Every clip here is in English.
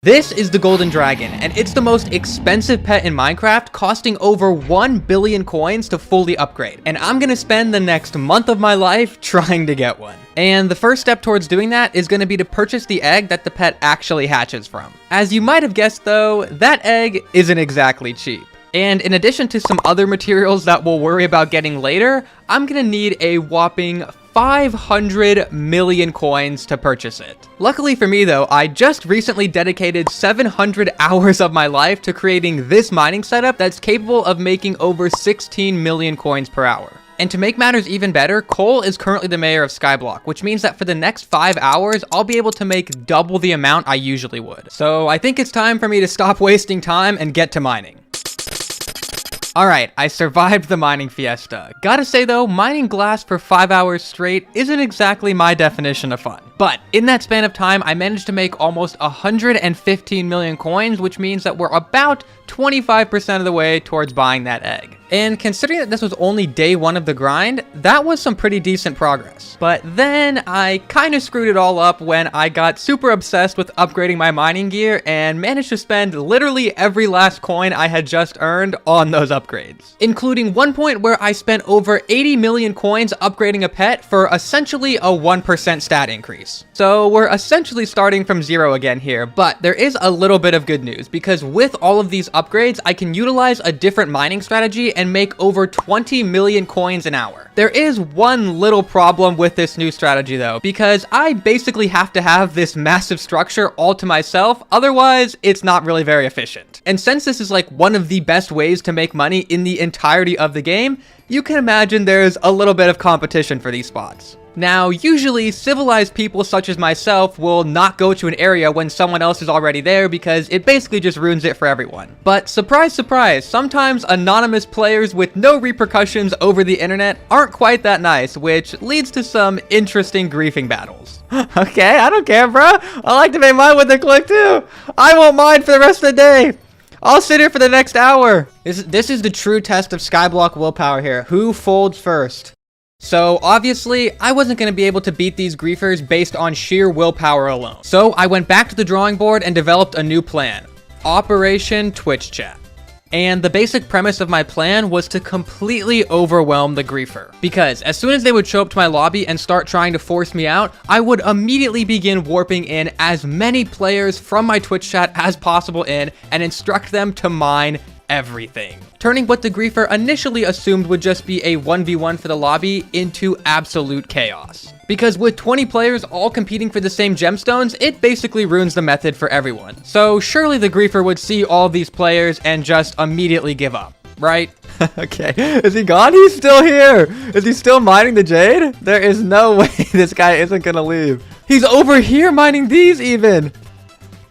This is the Golden Dragon, and it's the most expensive pet in Minecraft, costing over 1 billion coins to fully upgrade. And I'm gonna spend the next month of my life trying to get one. And the first step towards doing that is gonna be to purchase the egg that the pet actually hatches from. As you might have guessed though, that egg isn't exactly cheap. And in addition to some other materials that we'll worry about getting later, I'm gonna need a whopping 500 million coins to purchase it. Luckily for me though, I just recently dedicated 700 hours of my life to creating this mining setup that's capable of making over 16 million coins per hour. And to make matters even better, Cole is currently the mayor of Skyblock, which means that for the next 5 hours, I'll be able to make double the amount I usually would. So I think it's time for me to stop wasting time and get to mining. Alright, I survived the mining fiesta. Gotta say though, mining glass for 5 hours straight isn't exactly my definition of fun. But in that span of time, I managed to make almost 115 million coins, which means that we're about 25% of the way towards buying that egg. And considering that this was only day 1 of the grind, that was some pretty decent progress. But then I kind of screwed it all up when I got super obsessed with upgrading my mining gear and managed to spend literally every last coin I had just earned on those upgrades. Including one point where I spent over 80 million coins upgrading a pet for essentially a 1% stat increase. So we're essentially starting from zero again here, but there is a little bit of good news because with all of these upgrades, I can utilize a different mining strategy and make over 20 million coins an hour. There is one little problem with this new strategy though, because I basically have to have this massive structure all to myself, otherwise it's not really very efficient. And since this is like one of the best ways to make money in the entirety of the game, you can imagine there's a little bit of competition for these spots. Now, usually, civilized people such as myself will not go to an area when someone else is already there because it basically just ruins it for everyone. But surprise, surprise, sometimes anonymous players with no repercussions over the internet aren't quite that nice, which leads to some interesting griefing battles. Okay, I don't care, bro. I like to make mine with a click too. I won't mind for the rest of the day. I'll sit here for the next hour. This is the true test of Skyblock willpower here. Who folds first? So obviously, I wasn't going to be able to beat these griefers based on sheer willpower alone. So I went back to the drawing board and developed a new plan. Operation Twitch Chat. And the basic premise of my plan was to completely overwhelm the griefer. Because as soon as they would show up to my lobby and start trying to force me out, I would immediately begin warping in as many players from my Twitch chat as possible in and instruct them to mine everything, turning what the griefer initially assumed would just be a 1v1 for the lobby into absolute chaos. Because with 20 players all competing for the same gemstones, it basically ruins the method for everyone. So surely the griefer would see all these players and just immediately give up, right? Okay, is he gone? He's still here. Is he still mining the jade? There is no way this guy isn't gonna leave. He's over here mining these even.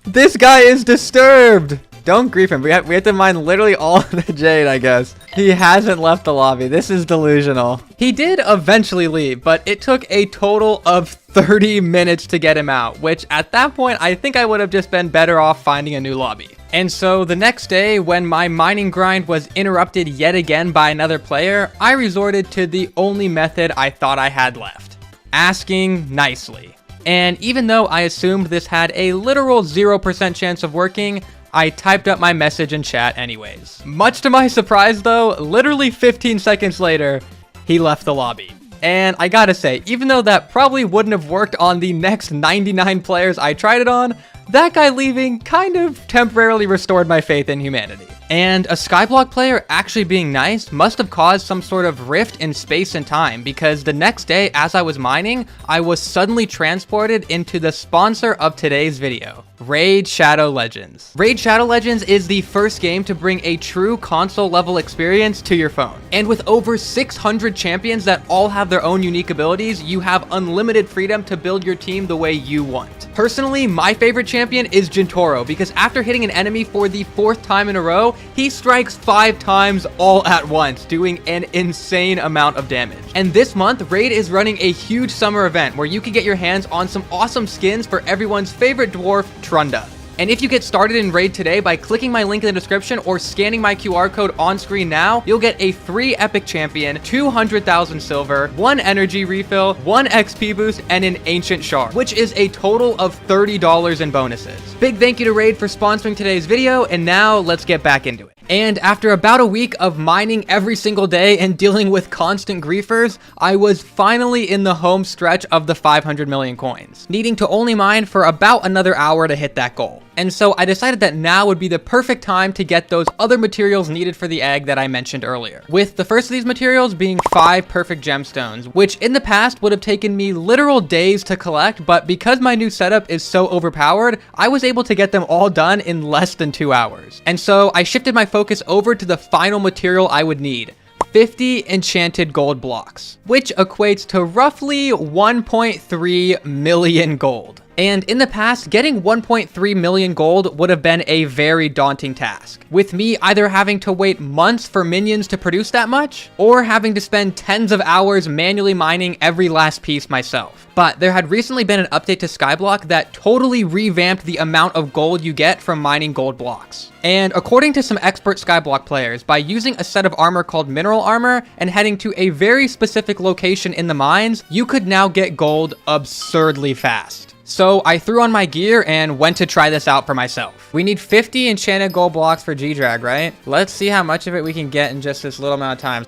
This guy is disturbed. Don't grief him. We have to mine literally all of the jade, I guess. He hasn't left the lobby. This is delusional. He did eventually leave, but it took a total of 30 minutes to get him out, which at that point, I think I would have just been better off finding a new lobby. And so the next day, when my mining grind was interrupted yet again by another player, I resorted to the only method I thought I had left. Asking nicely. And even though I assumed this had a literal 0% chance of working, I typed up my message in chat anyways. Much to my surprise though, literally 15 seconds later, he left the lobby. And I gotta say, even though that probably wouldn't have worked on the next 99 players I tried it on, that guy leaving kind of temporarily restored my faith in humanity. And a Skyblock player actually being nice must have caused some sort of rift in space and time, because the next day as I was mining, I was suddenly transported into the sponsor of today's video, Raid Shadow Legends. Raid Shadow Legends is the first game to bring a true console level experience to your phone. And with over 600 champions that all have their own unique abilities, you have unlimited freedom to build your team the way you want. Personally, my favorite champion is Jintoro, because after hitting an enemy for the 4th time in a row, he strikes 5 times all at once, doing an insane amount of damage. And this month, Raid is running a huge summer event where you can get your hands on some awesome skins for everyone's favorite dwarf, Trunda. And if you get started in Raid today by clicking my link in the description or scanning my QR code on screen now, you'll get a free epic champion, 200,000 silver, 1 energy refill, 1 XP boost, and an ancient shard, which is a total of $30 in bonuses. Big thank you to Raid for sponsoring today's video, and now let's get back into it. And after about a week of mining every single day and dealing with constant griefers, I was finally in the home stretch of the 500 million coins, needing to only mine for about another hour to hit that goal. And so I decided that now would be the perfect time to get those other materials needed for the egg that I mentioned earlier. With the first of these materials being 5 perfect gemstones, which in the past would have taken me literal days to collect, but because my new setup is so overpowered, I was able to get them all done in less than 2 hours. And so I shifted my focus over to the final material I would need. 50 enchanted gold blocks, which equates to roughly 1.3 million gold. And in the past, getting 1.3 million gold would have been a very daunting task, with me either having to wait months for minions to produce that much, or having to spend tens of hours manually mining every last piece myself. But there had recently been an update to Skyblock that totally revamped the amount of gold you get from mining gold blocks. And according to some expert Skyblock players, by using a set of armor called mineral armor and heading to a very specific location in the mines, you could now get gold absurdly fast. So I threw on my gear and went to try this out for myself. We need 50 enchanted gold blocks for G-Drag, right? Let's see how much of it we can get in just this little amount of time.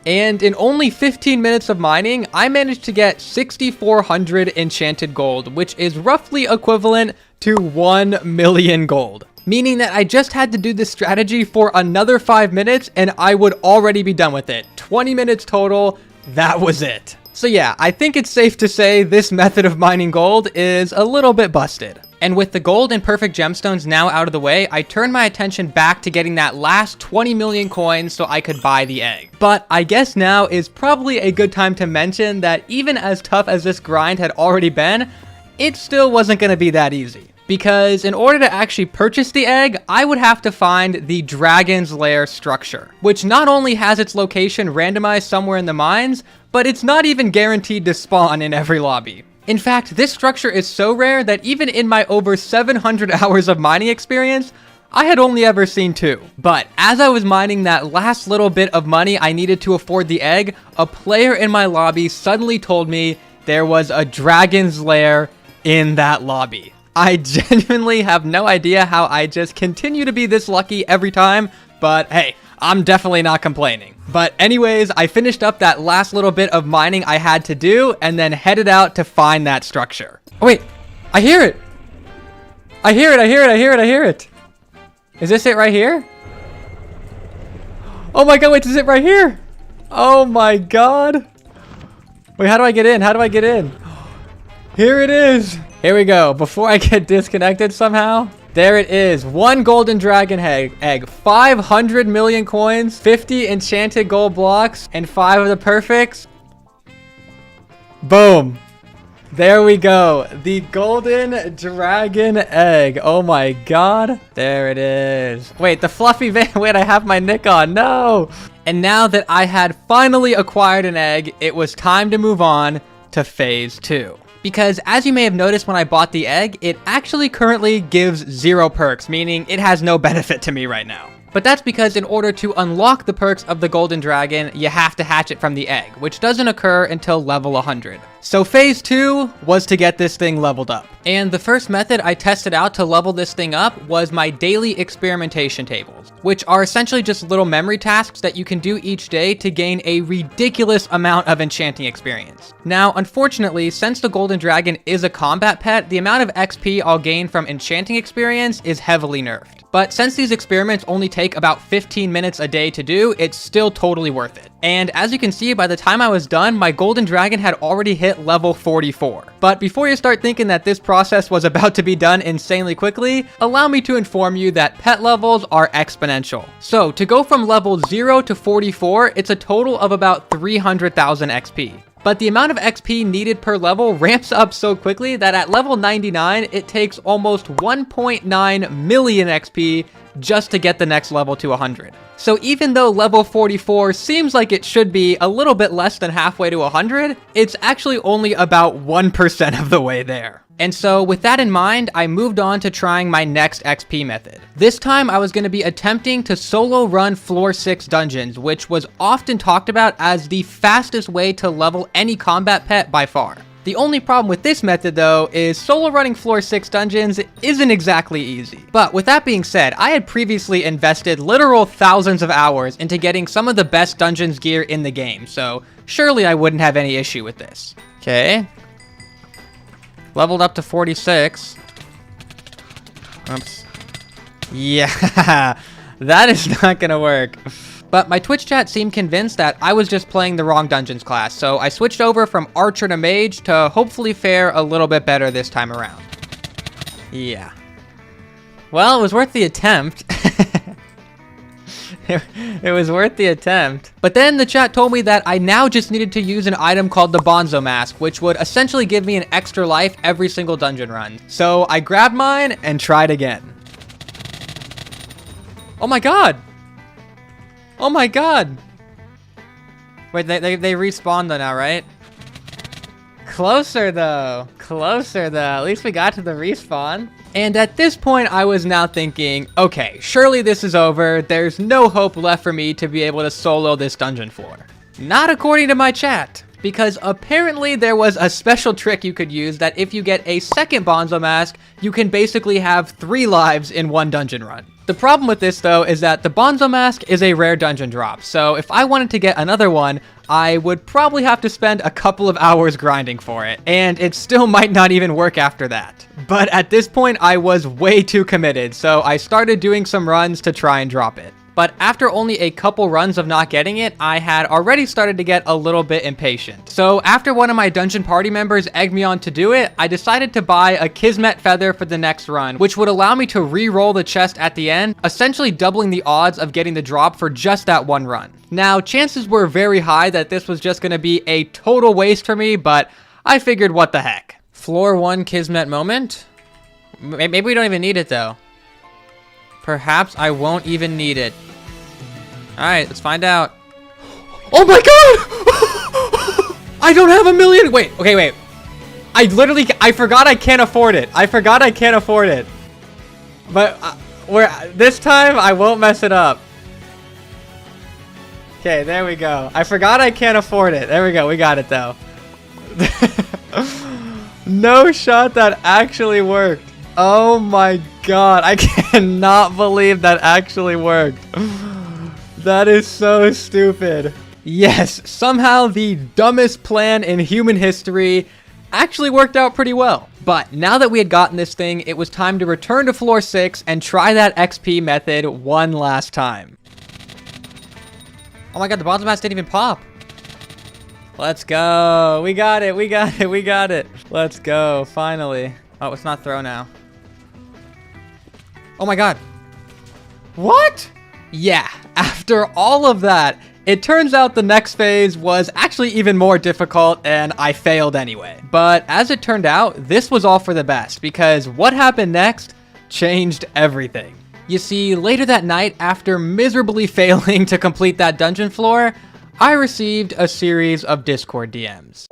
And in only 15 minutes of mining, I managed to get 6,400 enchanted gold, which is roughly equivalent to 1 million gold. Meaning that I just had to do this strategy for another 5 minutes and I would already be done with it. 20 minutes total, that was it. So yeah, I think it's safe to say this method of mining gold is a little bit busted. And with the gold and perfect gemstones now out of the way, I turned my attention back to getting that last 20 million coins so I could buy the egg. But I guess now is probably a good time to mention that even as tough as this grind had already been, it still wasn't going to be that easy. Because in order to actually purchase the egg, I would have to find the Dragon's Lair structure, which not only has its location randomized somewhere in the mines, but it's not even guaranteed to spawn in every lobby. In fact, this structure is so rare that even in my over 700 hours of mining experience, I had only ever seen 2. But as I was mining that last little bit of money I needed to afford the egg, a player in my lobby suddenly told me there was a Dragon's Lair in that lobby. I genuinely have no idea how I just continue to be this lucky every time, but hey, I'm definitely not complaining. But anyways, I finished up that last little bit of mining I had to do and then headed out to find that structure. Oh wait, I hear it. I hear it. Is this it right here? Oh my god, wait, is it right here? Oh my god. Wait, how do I get in? Here it is. Here we go. Before I get disconnected somehow. There it is. 1 golden dragon egg, 500 million coins, 50 enchanted gold blocks, and 5 of the perfects. Boom. There we go. The golden dragon egg. Oh my god. There it is. Wait, the fluffy van. Wait, I have my nick on. No. And now that I had finally acquired an egg, it was time to move on to phase 2. Because as you may have noticed when I bought the egg, it actually currently gives 0 perks, meaning it has no benefit to me right now. But that's because in order to unlock the perks of the golden dragon, you have to hatch it from the egg, which doesn't occur until level 100. So phase 2 was to get this thing leveled up. And the first method I tested out to level this thing up was my daily experimentation tables, which are essentially just little memory tasks that you can do each day to gain a ridiculous amount of enchanting experience. Now, unfortunately, since the golden dragon is a combat pet, the amount of XP I'll gain from enchanting experience is heavily nerfed. But since these experiments only take about 15 minutes a day to do, it's still totally worth it. And as you can see, by the time I was done, my golden dragon had already hit level 44. But before you start thinking that this process was about to be done insanely quickly, allow me to inform you that pet levels are exponential. So to go from level 0 to 44, it's a total of about 300,000 XP. But the amount of XP needed per level ramps up so quickly that at level 99, it takes almost 1.9 million XP just to get the next level to 100. So even though level 44 seems like it should be a little bit less than halfway to 100, it's actually only about 1% of the way there. And so with that in mind, I moved on to trying my next XP method. This time I was going to be attempting to solo run floor 6 dungeons, which was often talked about as the fastest way to level any combat pet by far. The only problem with this method though is solo running floor 6 dungeons isn't exactly easy. But with that being said, I had previously invested literal thousands of hours into getting some of the best dungeons gear in the game, so surely I wouldn't have any issue with this. Okay. Leveled up to 46. Oops. Yeah, that is not gonna work. But my Twitch chat seemed convinced that I was just playing the wrong dungeons class, so I switched over from Archer to Mage to hopefully fare a little bit better this time around. Yeah. Well, it was worth the attempt. It was worth the attempt. But then the chat told me that I now just needed to use an item called the Bonzo Mask, which would essentially give me an extra life every single dungeon run. So I grabbed mine and tried again. Oh my god! Oh my god! Wait, they respawned though now, right? Closer though. Closer though. At least we got to the respawn. And at this point, I was now thinking, okay, surely this is over. There's no hope left for me to be able to solo this dungeon floor. Not according to my chat, because apparently there was a special trick you could use that if you get a second Bonzo Mask, you can basically have 3 lives in one dungeon run. The problem with this though is that the Bonzo Mask is a rare dungeon drop, so if I wanted to get another one, I would probably have to spend a couple of hours grinding for it, and it still might not even work after that. But at this point, I was way too committed, so I started doing some runs to try and drop it. But after only a couple runs of not getting it, I had already started to get a little bit impatient. So after one of my dungeon party members egged me on to do it, I decided to buy a Kismet Feather for the next run, which would allow me to re-roll the chest at the end, essentially doubling the odds of getting the drop for just that one run. Now, chances were very high that this was just going to be a total waste for me, but I figured what the heck. Floor 1 Kismet moment? Maybe we don't even need it though. Perhaps I won't even need it. Alright, let's find out. Oh my god! I don't have a million! Wait, okay, wait. I forgot I can't afford it. I forgot I can't afford it. But this time, I won't mess it up. Okay, there we go. I forgot I can't afford it. There we go, we got it though. No shot, that actually worked. Oh my god, I cannot believe that actually worked. That is so stupid. Yes, somehow the dumbest plan in human history actually worked out pretty well. But now that we had gotten this thing, it was time to return to floor 6 and try that XP method one last time. Oh my god, the Bonzo Mask didn't even pop. Let's go. We got it, we got it, we got it. Let's go, finally. Oh, it's not throw now. Oh my god. What? Yeah, after all of that, it turns out the next phase was actually even more difficult and I failed anyway. But as it turned out, this was all for the best because what happened next changed everything. You see, later that night, after miserably failing to complete that dungeon floor, I received a series of Discord DMs.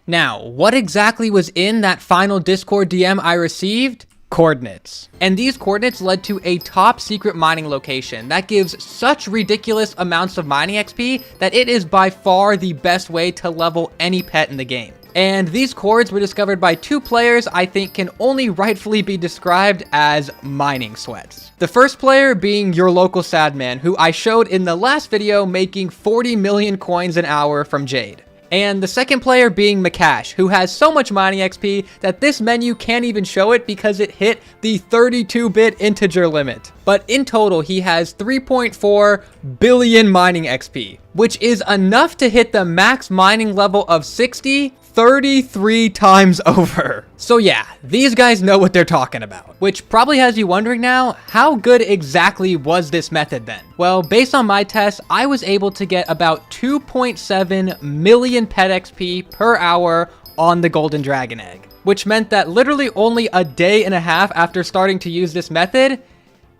Now, what exactly was in that final Discord DM I received? Coordinates. And these coordinates led to a top secret mining location that gives such ridiculous amounts of mining XP that it is by far the best way to level any pet in the game. And these cords were discovered by 2 players I think can only rightfully be described as mining sweats. The first player being your local Sadman, who I showed in the last video making 40 million coins an hour from Jade. And the second player being Makash, who has so much mining XP that this menu can't even show it because it hit the 32-bit integer limit. But in total, he has 3.4 billion mining XP, which is enough to hit the max mining level of 60 33 times over. So yeah, these guys know what they're talking about. Which probably has you wondering now, how good exactly was this method then? Well, based on my tests, I was able to get about 2.7 million pet XP per hour on the Golden Dragon Egg. which meant that literally only a day and a half after starting to use this method,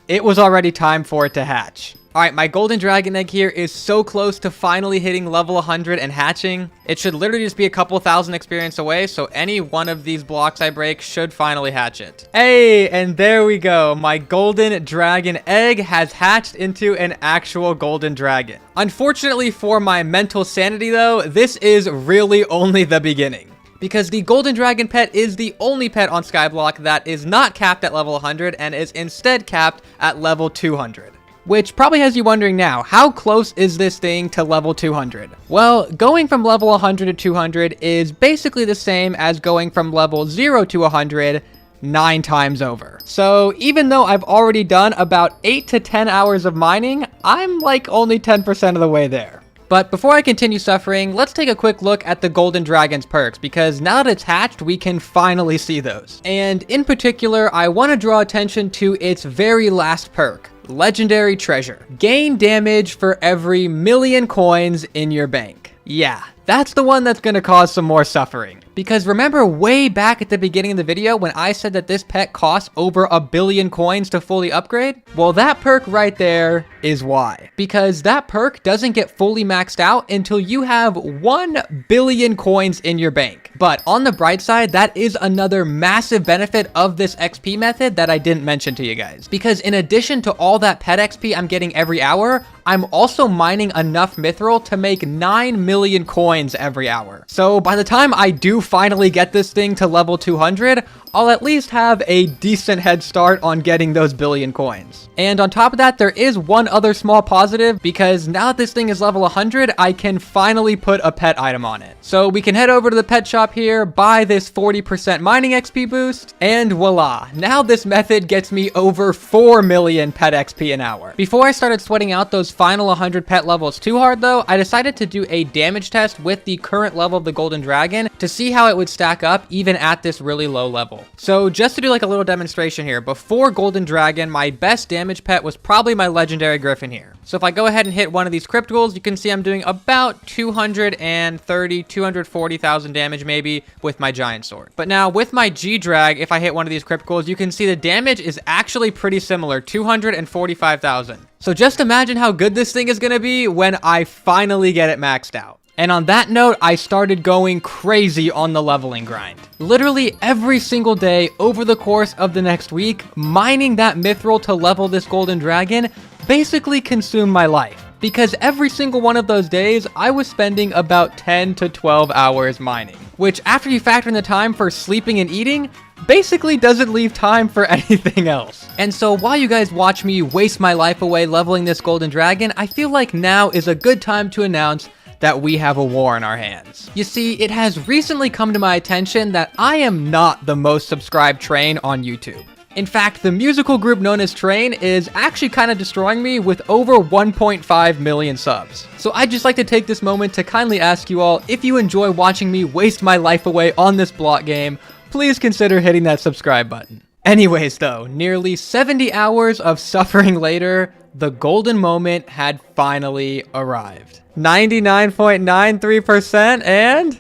it was already time for it to hatch. Alright, my golden dragon egg here is so close to finally hitting level 100 and hatching. It should literally just be a couple thousand experience away, so any one of these blocks I break should finally hatch it. Hey, and there we go. My golden dragon egg has hatched into an actual golden dragon. Unfortunately for my mental sanity though, this is really only the beginning, because the golden dragon pet is the only pet on Skyblock that is not capped at level 100 and is instead capped at level 200. Which probably has you wondering now, how close is this thing to level 200? Well, going from level 100 to 200 is basically the same as going from level 0 to 100 9 times over. So even though I've already done about 8 to 10 hours of mining, I'm like only 10% of the way there. But before I continue suffering, let's take a quick look at the Golden Dragon's perks, because now that it's hatched, we can finally see those. And in particular, I want to draw attention to its very last perk, Legendary Treasure. Gain damage for every 1,000,000 coins in your bank. Yeah, that's the one that's going to cause some more suffering. Because remember way back at the beginning of the video when I said that this pet costs over 1,000,000,000 coins to fully upgrade? Well, that perk right there is why. Because that perk doesn't get fully maxed out until you have 1,000,000,000 coins in your bank. But on the bright side, that is another massive benefit of this XP method that I didn't mention to you guys. Because in addition to all that pet XP I'm getting every hour, I'm also mining enough mithril to make 9,000,000 coins every hour. So by the time I do finally get this thing to level 200, I'll at least have a decent head start on getting those 1,000,000,000 coins. And on top of that, there is one other small positive, because now that this thing is level 100, I can finally put a pet item on it. So we can head over to the pet shop here, buy this 40% mining XP boost, and voila. Now this method gets me over 4,000,000 pet XP an hour. Before I started sweating out those final 100 pet levels too hard though, I decided to do a damage test with the current level of the Golden Dragon to see how it would stack up even at this really low level. So just to do like a little demonstration here, before Golden Dragon, my best damage pet was probably my Legendary Griffin here. So if I go ahead and hit one of these crypticals, you can see I'm doing about 240,000 damage maybe with my giant sword. But now with my G-Drag, if I hit one of these crypticals, you can see the damage is actually pretty similar, 245,000. So just imagine how good this thing is going to be when I finally get it maxed out. And on that note, I started going crazy on the leveling grind. Literally every single day over the course of the next week, mining that mithril to level this golden dragon basically consumed my life. Because every single one of those days, I was spending about 10 to 12 hours mining. Which, after you factor in the time for sleeping and eating, basically doesn't leave time for anything else. And so while you guys watch me waste my life away leveling this golden dragon, I feel like now is a good time to announce that we have a war in our hands. You see, it has recently come to my attention that I am not the most subscribed Train on YouTube. In fact, the musical group known as Train is actually kind of destroying me with over 1.5 million subs. So I'd just like to take this moment to kindly ask you all, if you enjoy watching me waste my life away on this block game, please consider hitting that subscribe button. Anyways though, nearly 70 hours of suffering later, the golden moment had finally arrived. 99.93% and...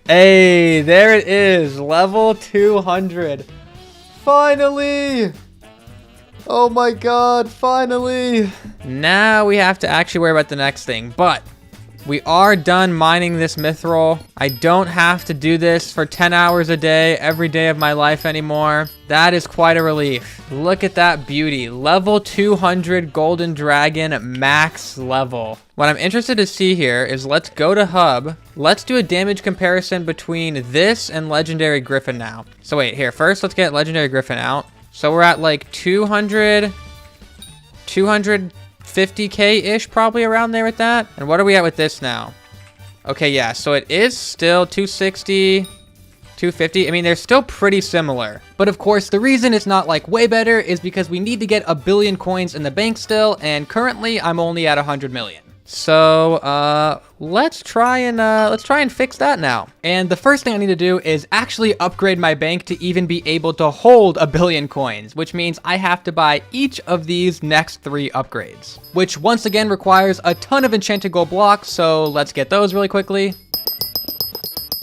hey, there it is, level 200. Finally! Oh my god, finally! Now we have to actually worry about the next thing, but we are done mining this mithril. I don't have to do this for 10 hours a day, every day of my life anymore. That is quite a relief. Look at that beauty. Level 200 Golden Dragon max level. What I'm interested to see here is let's go to hub. Let's do a damage comparison between this and Legendary Griffin now. So wait, here, first let's get Legendary Griffin out. So we're at like 250k-ish, probably around there with that. And what are we at with this now? Okay, yeah, so it is still 260, 250. I mean, they're still pretty similar. But of course, the reason it's not like way better is because we need to get 1,000,000,000 coins in the bank still, and currently I'm only at 100 million. So, let's try and fix that now. And the first thing I need to do is actually upgrade my bank to even be able to hold 1,000,000,000 coins, which means I have to buy each of these next 3 upgrades, which once again requires a ton of enchanted gold blocks. So let's get those really quickly.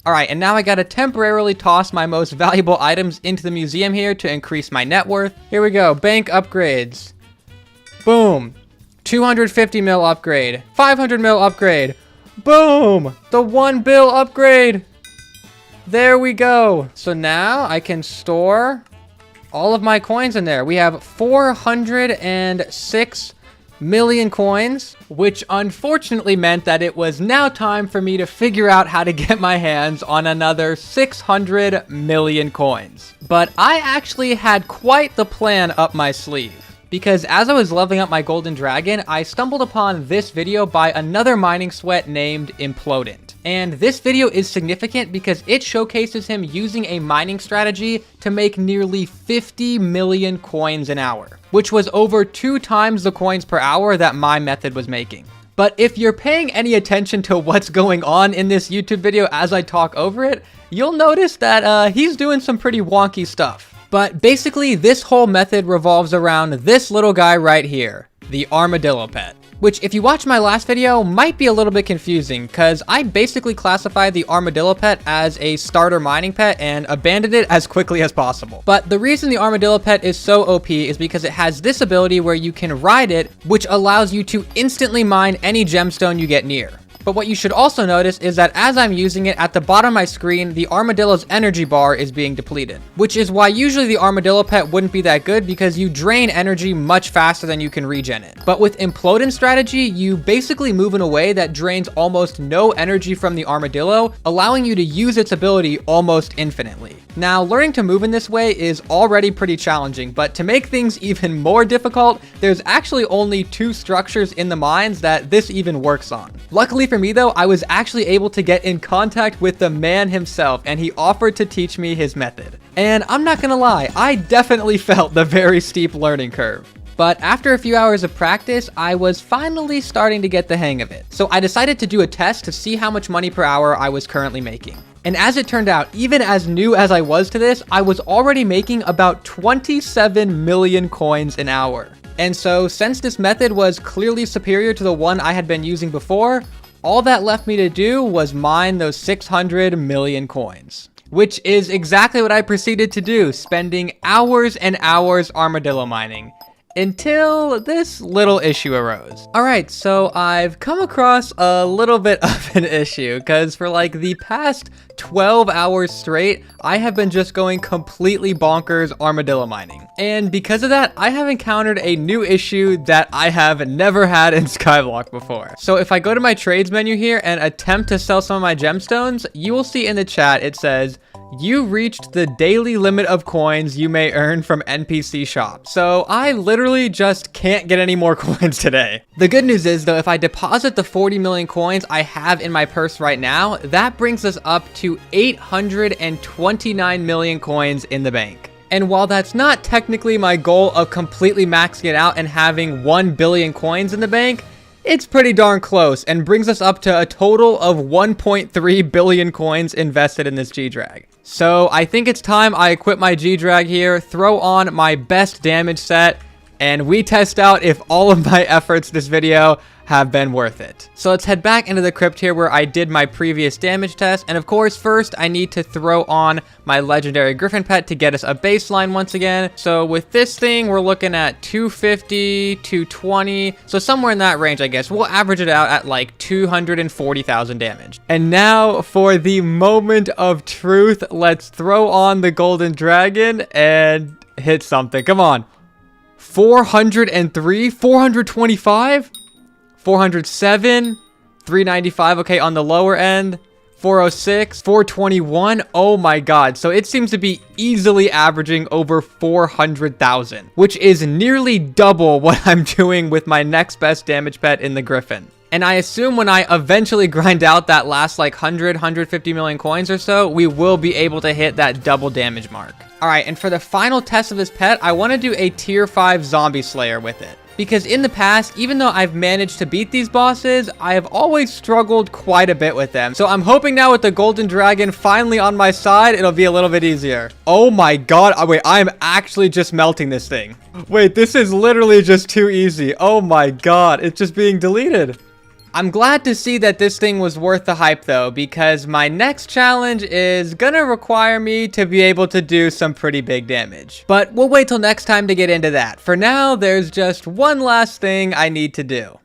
Alright, and now I gotta temporarily toss my most valuable items into the museum here to increase my net worth. Here we go, bank upgrades. Boom. 250 mil upgrade. 500 mil upgrade. Boom! The 1 bill upgrade. There we go. So now I can store all of my coins in there. We have 406 million coins, which unfortunately meant that it was now time for me to figure out how to get my hands on another 600 million coins. But I actually had quite the plan up my sleeve. Because as I was leveling up my golden dragon, I stumbled upon this video by another mining sweat named Implodent. And this video is significant because it showcases him using a mining strategy to make nearly 50 million coins an hour, which was over 2 times the coins per hour that my method was making. But if you're paying any attention to what's going on in this YouTube video as I talk over it, you'll notice that he's doing some pretty wonky stuff. But basically, this whole method revolves around this little guy right here, the armadillo pet. Which, if you watch my last video, might be a little bit confusing, because I basically classified the armadillo pet as a starter mining pet and abandoned it as quickly as possible. But the reason the armadillo pet is so OP is because it has this ability where you can ride it, which allows you to instantly mine any gemstone you get near. But what you should also notice is that as I'm using it, at the bottom of my screen, the armadillo's energy bar is being depleted. Which is why usually the armadillo pet wouldn't be that good, because you drain energy much faster than you can regen it. But with Implodent strategy, you basically move in a way that drains almost no energy from the armadillo, allowing you to use its ability almost infinitely. Now, learning to move in this way is already pretty challenging, but to make things even more difficult, there's actually only 2 structures in the mines that this even works on. Luckily for me though, I was actually able to get in contact with the man himself, and he offered to teach me his method. And I'm not gonna lie, I definitely felt the very steep learning curve. But after a few hours of practice, I was finally starting to get the hang of it. So I decided to do a test to see how much money per hour I was currently making. And as it turned out, even as new as I was to this, I was already making about 27 million coins an hour. And so since this method was clearly superior to the one I had been using before, all that left me to do was mine those 600 million coins. Which is exactly what I proceeded to do, spending hours and hours armadillo mining. Until this little issue arose. Alright, so I've come across a little bit of an issue, because for like the past 12 hours straight, I have been just going completely bonkers armadillo mining. And because of that, I have encountered a new issue that I have never had in Skyblock before. So if I go to my trades menu here and attempt to sell some of my gemstones, you will see in the chat it says, "You reached the daily limit of coins you may earn from NPC shop." So I literally just can't get any more coins today. The good news is though, if I deposit the 40 million coins I have in my purse right now, that brings us up to 829 million coins in the bank. And while that's not technically my goal of completely maxing it out and having 1 billion coins in the bank, it's pretty darn close and brings us up to a total of 1.3 billion coins invested in this G-Drag. So I think it's time I equip my G-Drag here, throw on my best damage set, and we test out if all of my efforts this video have been worth it. So let's head back into the crypt here where I did my previous damage test. And of course, first I need to throw on my legendary griffin pet to get us a baseline once again. So with this thing, we're looking at 250, 220. So somewhere in that range, I guess. We'll average it out at like 240,000 damage. And now for the moment of truth, let's throw on the golden dragon and hit something. Come on. 403, 425, 407, 395, okay, on the lower end, 406, 421, oh my god, so it seems to be easily averaging over 400,000, which is nearly double what I'm doing with my next best damage pet in the Griffin. And I assume when I eventually grind out that last like 150 million coins or so, we will be able to hit that double damage mark. Alright, and for the final test of this pet, I want to do a tier 5 zombie slayer with it. Because in the past, even though I've managed to beat these bosses, I have always struggled quite a bit with them. So I'm hoping now with the golden dragon finally on my side, it'll be a little bit easier. Oh my god, oh, wait, I'm actually just melting this thing. Wait, this is literally just too easy. Oh my god, it's just being deleted. I'm glad to see that this thing was worth the hype though, because my next challenge is gonna require me to be able to do some pretty big damage. But we'll wait till next time to get into that. For now, there's just one last thing I need to do.